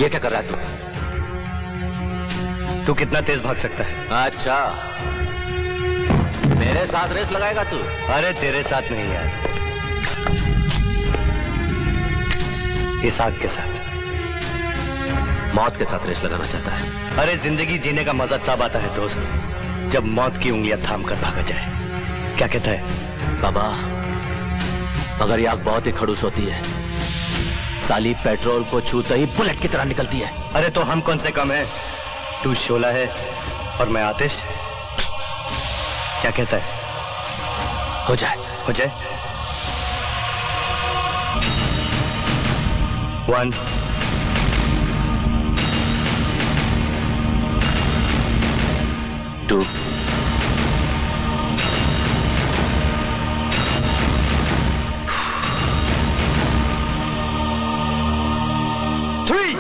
ये क्या कर रहा है तू कितना तेज भाग सकता है? अच्छा, मेरे साथ रेस लगाएगा तू? अरे तेरे साथ नहीं यार, इस आग के साथ। मौत के साथ रेस लगाना चाहता है? अरे जिंदगी जीने का मजा तब आता है दोस्त, जब मौत की उंगलियां थाम कर भागा जाए। क्या कहता है? बाबा, मगर ये आग बहुत ही खड़ूस होती है, साली पेट्रोल को छूते ही बुलेट की तरह निकलती है। अरे तो हम कौन से कम हैं? तू शोला है और मैं आतिश। क्या कहता है? हो जाए, हो जाए। 1 2 3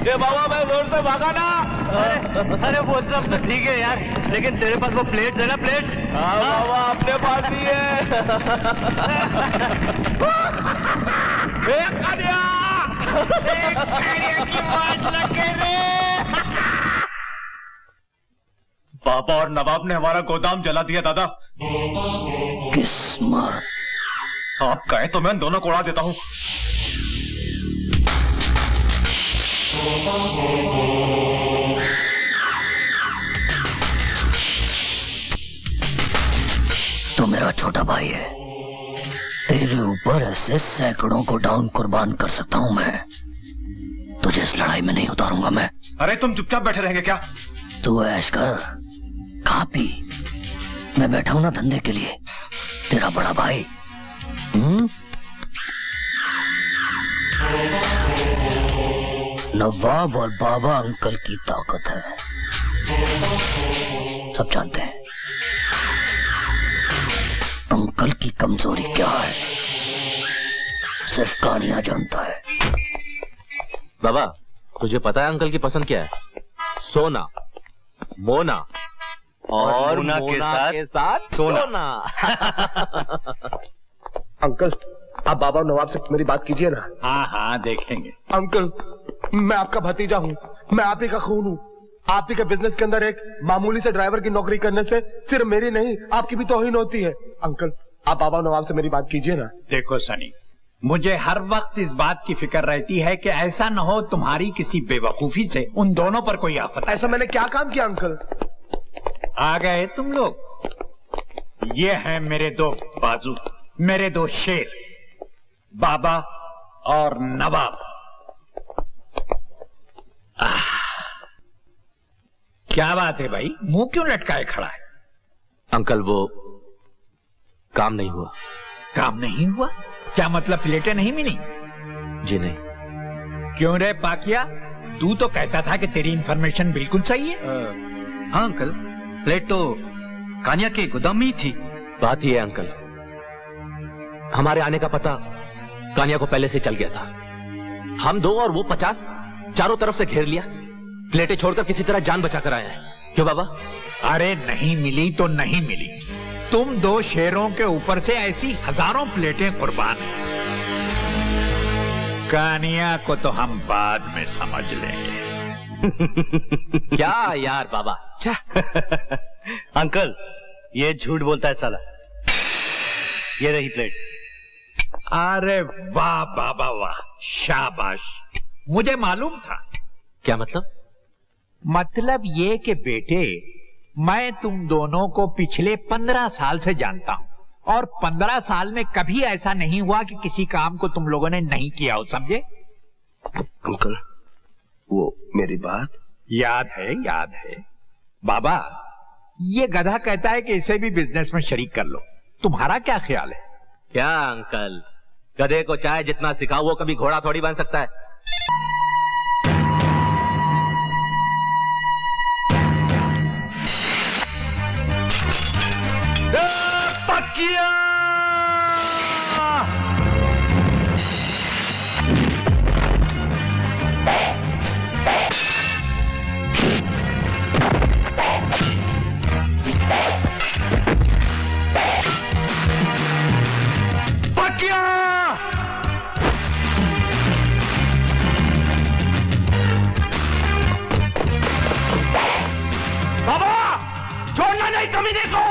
ये बाबा मैं जोर से भागा ना। अरे वो सब तो ठीक है यार, लेकिन तेरे पास वो प्लेट्स है ना? प्लेट्स? हाँ बाबा, अपने पास ही है। एक कानिया की मार लगे रे। बाबा और नवाब ने हमारा गोदाम जला दिया दादा। किस्मत। आप कहे तो मैं दोनों को उड़ा देता हूँ। तो मेरा छोटा भाई है, तेरे ऊपर ऐसे सैकड़ों को डाउन कुर्बान कर सकता हूं मैं, तुझे इस लड़ाई में नहीं उतारूंगा मैं। अरे तुम चुपचाप बैठे रहेंगे क्या? तू ऐश कर, खा पी, मैं बैठा हूं ना धंधे के लिए, तेरा बड़ा भाई। नवाब और बाबा अंकल की ताकत है, सब जानते हैं। अंकल की कमजोरी क्या है सिर्फ कानिया जानता है। बाबा, तुझे पता है अंकल की पसंद क्या है? सोना, मोना और मोना के साथ सोना। अंकल, आप बाबा और नवाब से मेरी बात कीजिए ना। हाँ हाँ देखेंगे। अंकल, मैं आपका भतीजा हूँ, मैं आप ही का खून हूँ। आप ही के बिजनेस के अंदर एक मामूली से ड्राइवर की नौकरी करने से सिर्फ मेरी नहीं, आपकी भी तौहीन होती है। अंकल, आप बाबा और नवाब से मेरी बात कीजिए ना। देखो सनी, मुझे हर वक्त इस बात की फिक्र रहती है कि ऐसा न हो तुम्हारी किसी बेवकूफी से उन दोनों पर कोई आफत। ऐसा मैंने क्या काम किया अंकल? आ गए तुम लोग। ये हैं मेरे दो बाजू, मेरे दो शेर, बाबा और नवाब। क्या बात है भाई, मुंह क्यों लटकाए खड़ा है? अंकल, वो काम नहीं हुआ। काम नहीं हुआ? क्या मतलब, प्लेटें नहीं मिली? जी नहीं। क्यों रे पाकिया, तू तो कहता था कि तेरी इंफॉर्मेशन बिल्कुल सही है। हाँ अंकल, प्लेट तो कानिया के गोदाम में ही थी। बात ये है अंकल, हमारे आने का पता कानिया को पहले से चल गया था। हम दो और वो 50 चारों तरफ से घेर लिया, प्लेटें छोड़कर किसी तरह जान बचा कर आया है। क्यों बाबा? अरे नहीं मिली तो नहीं मिली, तुम दो शेरों के ऊपर से ऐसी हजारों प्लेटें कुर्बान हैं। कानिया को तो हम बाद में समझ लेंगे। क्या यार बाबा। अंकल, ये झूठ बोलता है साला। ये रही प्लेट्स। अरे वाह बाबा वाह, शाबाश, मुझे मालूम था। क्या मतलब? मतलब ये कि बेटे, मैं तुम दोनों को पिछले 15 साल से जानता हूं, और 15 साल में कभी ऐसा नहीं हुआ कि किसी काम को तुम लोगों ने नहीं किया हो, समझे? अंकल, वो मेरी बात याद है, याद है। बाबा, ये गधा कहता है कि इसे भी बिजनेस में शरीक कर लो। तुम्हारा क्या ख्याल है? क्या अंकल, गधे को चाहे जितना सिखाओ वो कभी घोड़ा थोड़ी बन सकता है। पकिया! पकिया! बाबा, छोड़ना नहीं कमीने को।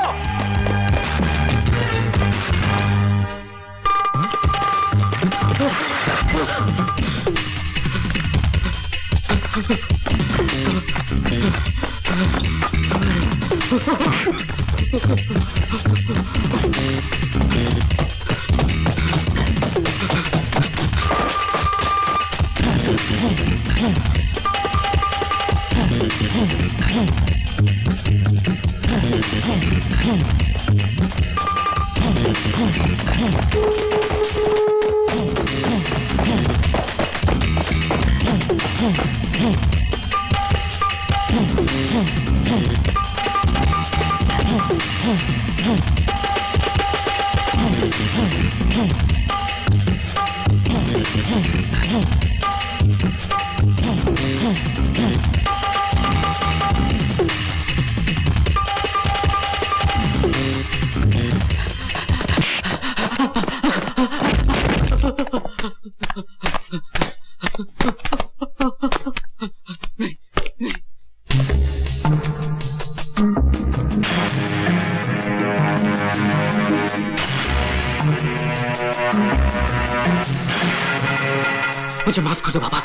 मुझे माफ कर दो बाबा।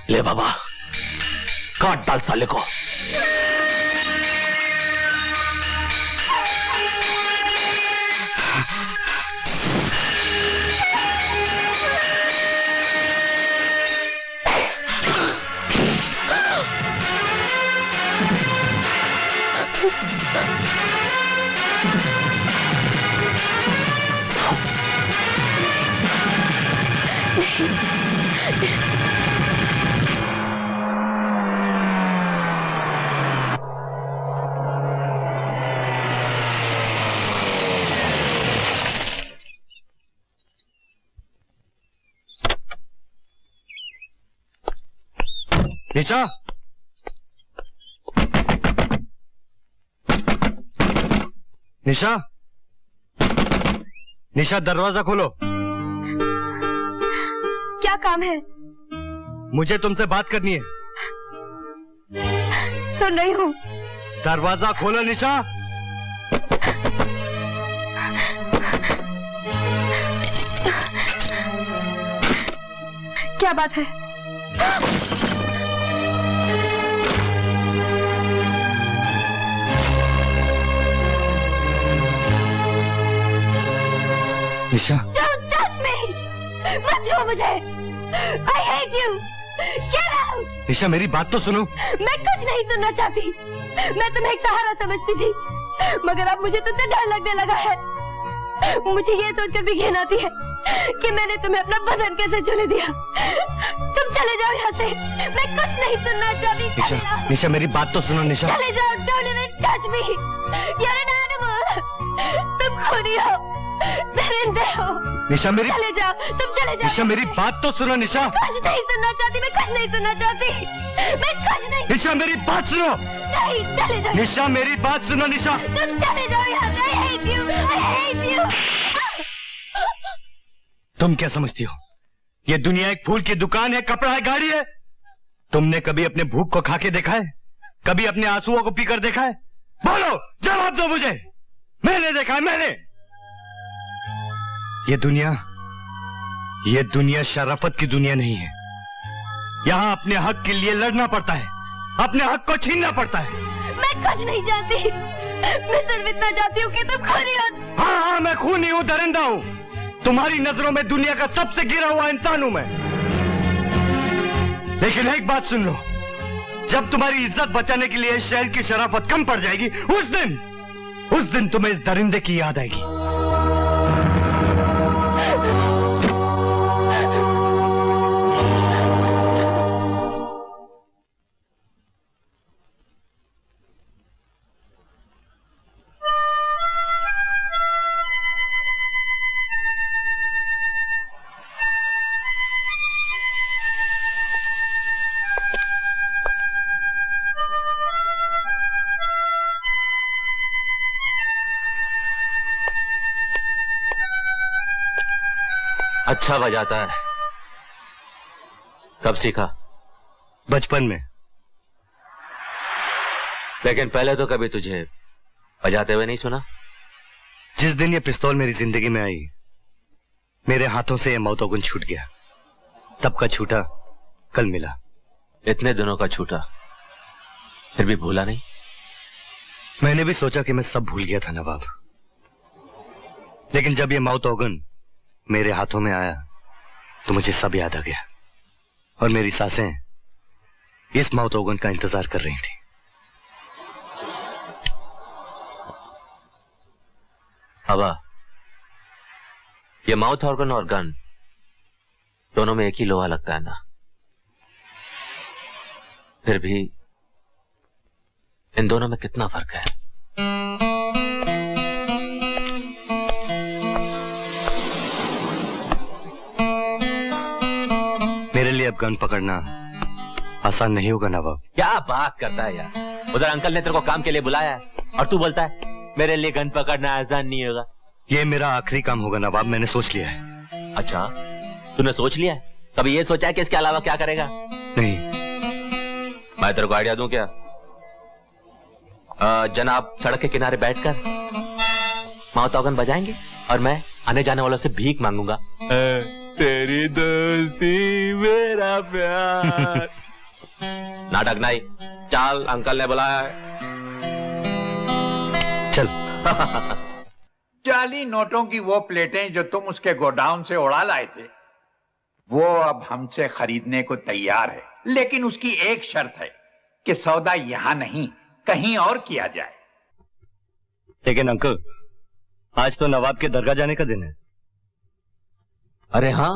ले बाबा, काट डाल साले को। निशा, निशा, निशा दरवाजा खोलो। क्या काम है? मुझे तुमसे बात करनी है। तो नहीं हूँ। दरवाजा खोलो निशा। क्या बात है? निशा, Don't touch me! मत छुओ मुझे! I hate you! Get out! निशा मेरी बात तो सुनो। मैं कुछ नहीं सुनना चाहती। मैं तुम्हें एक सहारा समझती थी, मगर अब मुझे तुमसे डर लगने लगा है। मुझे ये सोचकर भी घिन आती है कि मैंने तुम्हें अपना बदन कैसे छूने दिया। तुम चले जाओ यहाँ से, मैं कुछ नहीं सुनना चाहती। चले जाओ। निशा मेरी बात तो सुनो निशा। चले जाओ। Don't even touch me! You're an animal! तुम खूनी हो, दरिंदे हो। निशा मेरी, चले जाओ, तुम चले जाओ। निशा मेरी बात तो सुनो निशा। कुछ नहीं सुनना चाहती, मैं कुछ नहीं सुनना चाहती। मैं कुछ नहीं। निशा मेरी बात सुनो। नहीं, चले जाओ। निशा मेरी बात सुनो निशा। तुम चले जाओ यहाँ से। I hate you! I hate you! तुम क्या समझती हो ये दुनिया एक फूल की दुकान है, कपड़ा है, गाड़ी है। तुमने कभी अपने भूख को खा के देखा है? कभी अपने आंसुओं को पीकर देखा है? बोलो, जवाब दो मुझे। मैंने देखा है, मैंने। ये दुनिया शराफत की दुनिया नहीं है। यहां अपने हक के लिए लड़ना पड़ता है, अपने हक को छीनना पड़ता है। मैं कुछ नहीं जानती, मैं सिर्फ इतना चाहती हूँ कि तुम खूनी हो। हाँ, मैं खूनी हूँ, दरिंदा हूँ। तुम्हारी नजरों में दुनिया का सबसे गिरा हुआ इंसान हूं मैं। लेकिन एक बात सुन लो, जब तुम्हारी इज्जत बचाने के लिए शहर की शराफत कम पड़ जाएगी, उस दिन तुम्हें इस दरिंदे की याद आएगी। अच्छा बजाता है। कब सीखा? बचपन में। लेकिन पहले तो कभी तुझे बजाते हुए नहीं सुना। जिस दिन ये पिस्तौल मेरी जिंदगी में आई, मेरे हाथों से ये मौतोगुन छूट गया। तब का छूटा कल मिला। इतने दिनों का छूटा, फिर भी भूला नहीं? मैंने भी सोचा कि मैं सब भूल गया था नवाब, लेकिन जब ये मौतोगुन मेरे हाथों में आया तो मुझे सब याद आ गया, और मेरी सांसें इस मौतोगुन का इंतजार कर रही थी। बाबा, ये माउथ ऑर्गन और गन दोनों में एक ही लोहा लगता है ना? फिर भी इन दोनों में कितना फर्क है? मेरे लिए अब गन पकड़ना आसान नहीं होगा नवाब। क्या बात करता है यार। उधर अंकल ने तेरे को काम के लिए बुलाया है और तू बोलता है मेरे लिए गन पकड़ना आसान नहीं होगा। ये मेरा आखिरी काम होगा नवाब, मैंने सोच लिया है। अच्छा, तूने सोच लिया है? कभी ये सोचा है कि इसके अलावा क्या करेगा? नहीं। मैं तेरे को आइडिया दूं क्या? जनाब सड़क के किनारे बैठकर माउथ ऑर्गन बजाएंगे और मैं आने जाने वालों से भीख मांगूंगा। तेरी दोस्ती मेरा प्यार। नाटक नहीं, चल अंकल ने बुलाया है। चल। जाली नोटों की वो प्लेटें जो तुम उसके गोडाउन से उड़ा लाए थे, वो अब हमसे खरीदने को तैयार है, लेकिन उसकी एक शर्त है कि सौदा यहां नहीं कहीं और किया जाए। लेकिन अंकल, आज तो नवाब के दरगाह जाने का दिन है। अरे हाँ,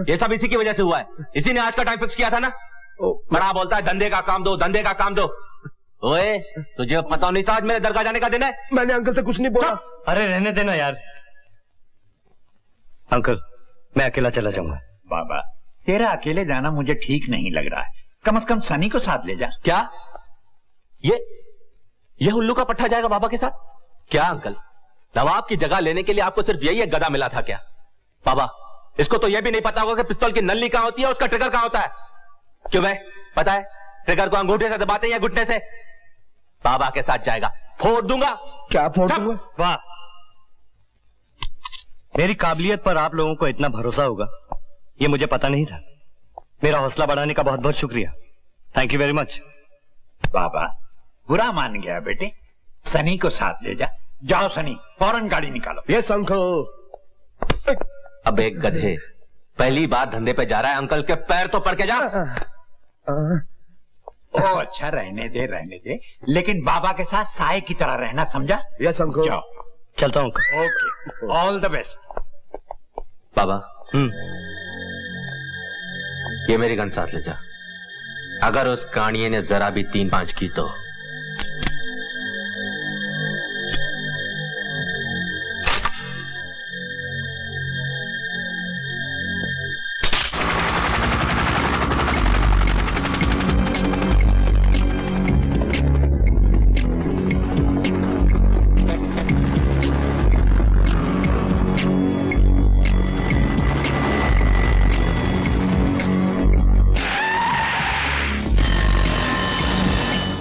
ये सब इसी की वजह से हुआ है। इसी ने आज का टाइम फिक्स किया था ना। बड़ा बोलता है धंधे का काम दो, धंधे का काम दो। ओए, तुझे पता नहीं था आज मेरे दरगाह जाने का दिन है? मैंने अंकल से कुछ नहीं बोला। अरे रहने देना यार। अंकल, मैं अकेला चला जाऊंगा। बाबा, तेरा अकेले जाना मुझे ठीक नहीं लग रहा है। कम से कम सनी को साथ ले जा। क्या ये उल्लू का पट्टा जाएगा बाबा के साथ? क्या अंकल, नवाब की जगह लेने के लिए आपको सिर्फ यही एक गधा मिला था क्या? बाबा, इसको तो यह भी नहीं पता होगा कि पिस्तौल की नल्ली कहां होती है, उसका ट्रिगर कहां होता है। क्यों भाई, पता है ट्रिगर को अंगूठे से दबाते हैं या घुटने से? बाबा के साथ जाएगा, फोड़ दूंगा। क्या फोड़ दूंगा? वाह, मेरी काबिलियत पर आप लोगों को इतना भरोसा होगा ये मुझे पता नहीं था। मेरा हौसला बढ़ाने का बहुत बहुत शुक्रिया। Thank you very much. बाबा, बुरा मान गया बेटे, सनी को साथ ले जा। जाओ सनी, फौरन गाड़ी निकालो। Yes uncle. अब एक गधे पहली बार धंधे पे जा रहा है, अंकल के पैर तो पड़ के जा। ओ अच्छा, रहने दे, लेकिन बाबा के साथ साए की तरह रहना, समझा? Yes uncle. जाओ, चलता हूँ। Okay, all the best. बाबा, ये मेरी गन साथ ले जा। अगर उस कानिये ने जरा भी 3-5 की तो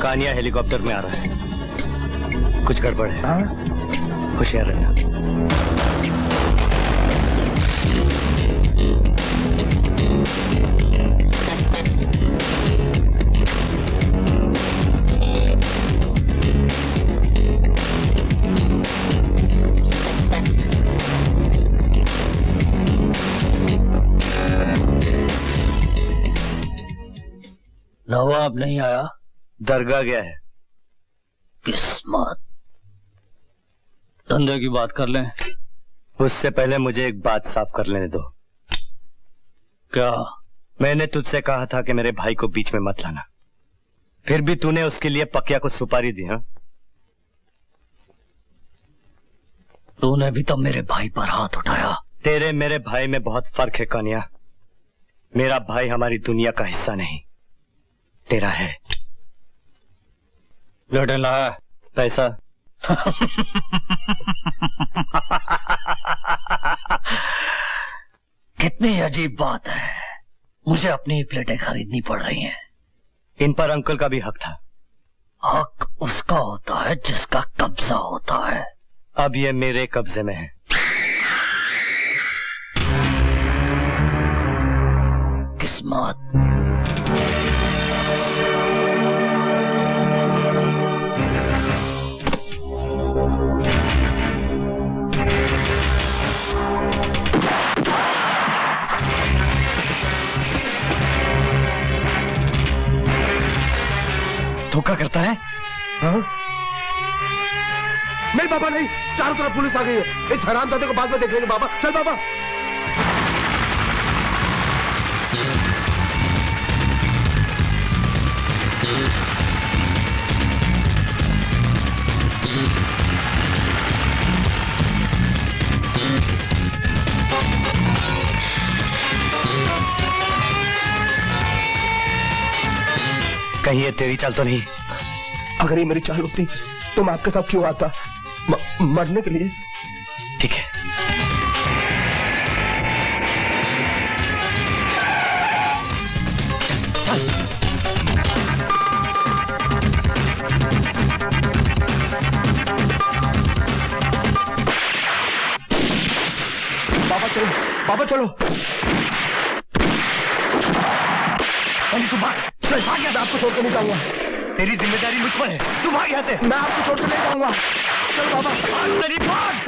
कानिया हेलीकॉप्टर में आ रहा है। कुछ गड़बड़ है। हाँ? होशियार रहना। नवाब नहीं आया? दरगाह गया है। किस्मत। धंधे की बात कर लें। उससे पहले मुझे एक बात साफ कर लेने दो। क्या? मैंने तुझसे कहा था कि मेरे भाई को बीच में मत लाना, फिर भी तूने उसके लिए पकिया को सुपारी दी। हाँ, तूने भी तो मेरे भाई पर हाथ उठाया। तेरे मेरे भाई में बहुत फर्क है कानिया। मेरा भाई हमारी दुनिया का हिस्सा नहीं, तेरा है। लौटे लाया पैसा? कितनी अजीब बात है, मुझे अपनी प्लेटें खरीदनी पड़ रही हैं। इन पर अंकल का भी हक था। हक उसका होता है जिसका कब्जा होता है। अब ये मेरे कब्जे में है। किस्मत। धोखा करता है? हाँ? नहीं बाबा नहीं, चारों तरफ पुलिस आ गई है। इस हरामजादे को बाद में देख लेंगे बाबा। चल बाबा। कहीं ये तेरी चाल तो नहीं? अगर ये मेरी चाल होती तो मैं आपके साथ क्यों आता? मरने के लिए। ठीक है। चल, चल। बाबा चलो, बाबा चलो। तू भाग। भाग, मैं आपको छोड़कर नहीं जाऊंगा। तेरी जिम्मेदारी मुझ पर है, तू भाग यहाँ से। मैं आपको छोड़कर नहीं जाऊंगा। चलो बाबा। भाग तेरी, भाग।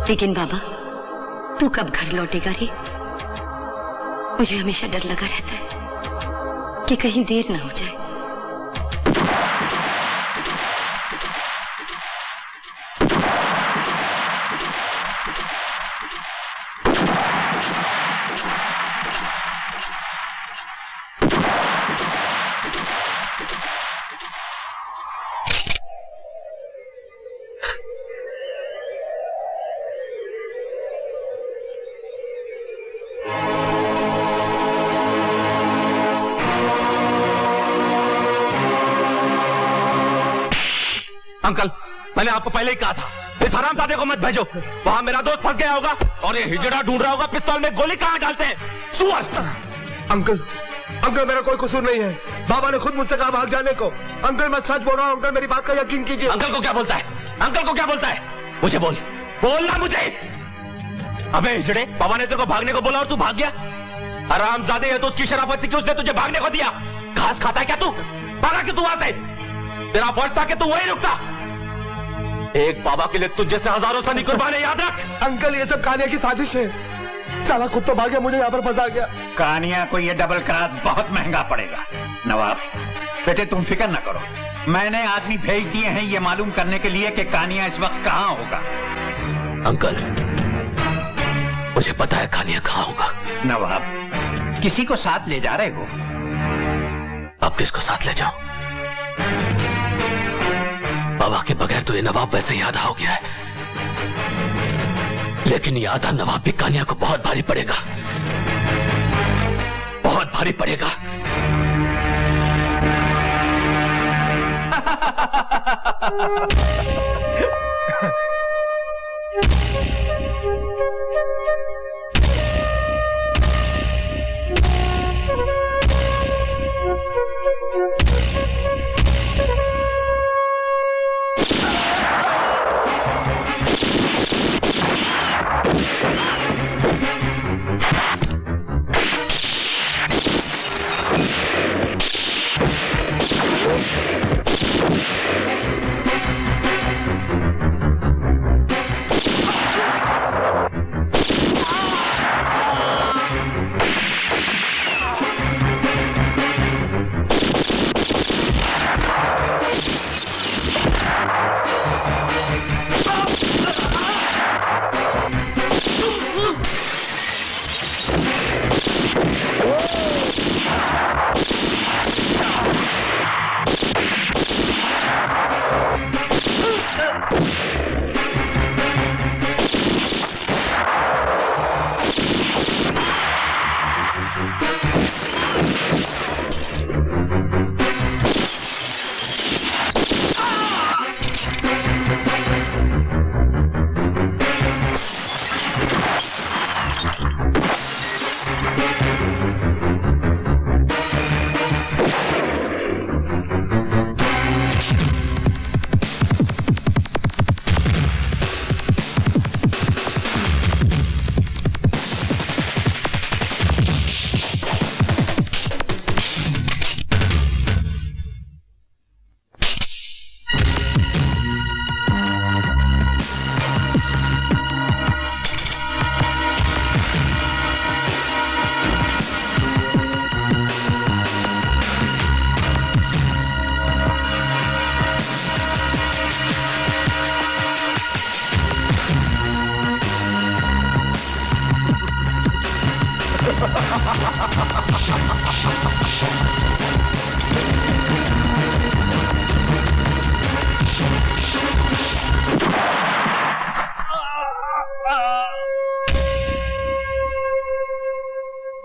लेकिन बाबा, तू कब घर लौटेगा रे? मुझे हमेशा डर लगा रहता है कि कहीं देर ना हो जाए। अंकल, मैंने आपको पहले ही कहा था इस हरामजादे को मत भेजो। वहां मेरा दोस्त फंस गया होगा और ये हिजड़ा ढूंढ रहा होगा पिस्तौल में गोली कहां डालते हैं। सुअर। अंकल, अंकल मेरा कोई कसूर नहीं है। बाबा ने खुद मुझसे कहा भाग जाने को। अंकल मैं सच बोल रहा हूँ। अंकल मेरी बात का यकीन कीजिए। अंकल को क्या बोलता है? अंकल को क्या बोलता है? मुझे बोल, बोलना मुझे। अबे हिजड़े, बाबा ने तेरे को भागने को बोला और तू भाग गया। हरामजादे है तो उसकी शराफत थी कि उसने तुझे भागने को दिया। घास खाता है क्या तू? भागा क्यों तू वहां से? तेरा फर्ज था कि तू वहीं रुकता। एक बाबा के लिए तुझ जैसे हजारों सनी कुर्बान है, याद रख। अंकल ये सब कानिया की साजिश है। साला खुद तो भाग गया, मुझे यहाँ पर फंसा गया। कानिया को ये डबल क्रॉस बहुत महंगा पड़ेगा। नवाब बेटे तुम फिक्र न करो, मैंने आदमी भेज दिए हैं ये मालूम करने के लिए कि कानिया इस वक्त कहाँ होगा। अंकल मुझे पता है कानिया कहाँ होगा। नवाब किसी को साथ ले जा रहे हो? अब किसको साथ ले जाऊं? बाबा के बगैर तो ये नवाब वैसे ही आधा हो गया है, लेकिन ये आधा नवाब भी कानिया को बहुत भारी पड़ेगा, बहुत भारी पड़ेगा।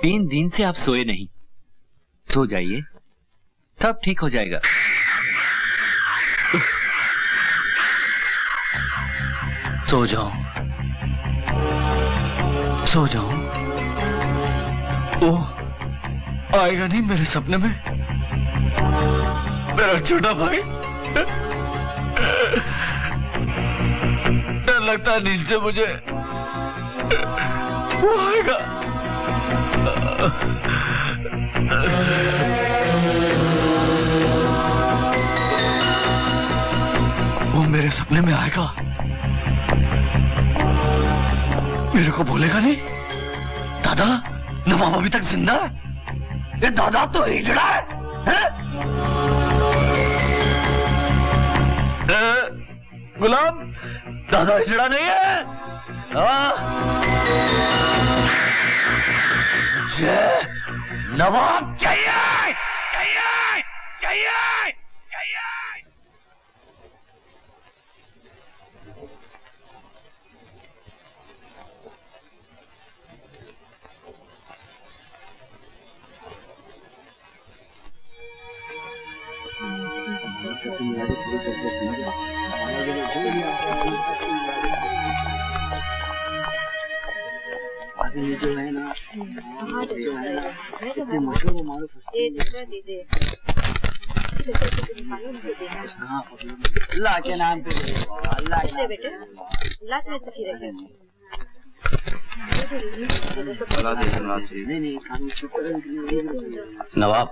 तीन दिन से आप सोए नहीं, सो जाइए, सब ठीक हो जाएगा। सो जाओ, सो जाओ। वो आएगा नहीं मेरे सपने में, मेरा छोटा भाई। डर लगता है नींद से मुझे, वो आएगा। वो मेरे सपने में आएगा, मेरे को बोलेगा नहीं, दादा नवाब अभी तक जिंदा है। ये दादा तो हिजड़ा है? गुलाम, दादा हिजड़ा नहीं है। मुझे नवाब चाहिए, चाहिए, चाहिए, चाहिए। ये जो है ना, जो है ना, इतने मशहूर मारूफ ये दूसरा दे दे। अल्लाह के नाम पे अल्लाह के बेटे, अल्लाह तुम्हें सुखी रखे। नवाब,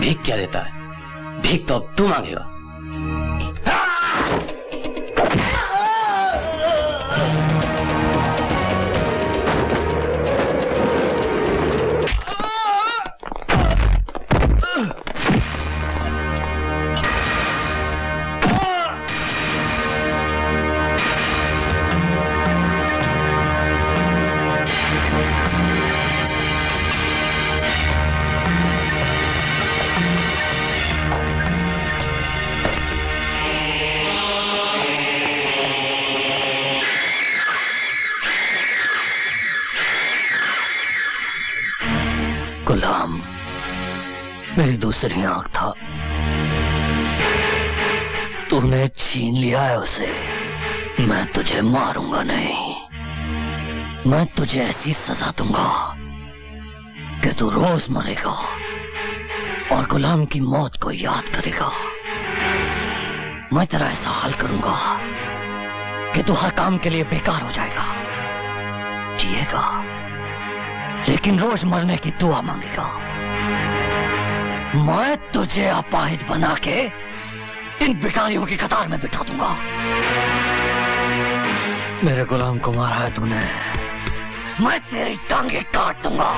भीख क्या देता है? भीख तो अब तू मांगेगा। गुलाम, मेरी दूसरी आंख था, तू तूने छीन लिया है उसे। मैं तुझे मारूंगा नहीं, मैं तुझे ऐसी सजा दूंगा कि तू रोज मरेगा और गुलाम की मौत को याद करेगा। मैं तेरा ऐसा हाल करूंगा कि तू हर काम के लिए बेकार हो जाएगा, जिएगा लेकिन रोज मरने की दुआ मांगेगा। मैं तुझे अपाहिज बना के इन भिखारियों की कतार में बिठा दूंगा। मेरे गुलाम को मारा है तूने, मैं तेरी टांगे काट दूंगा।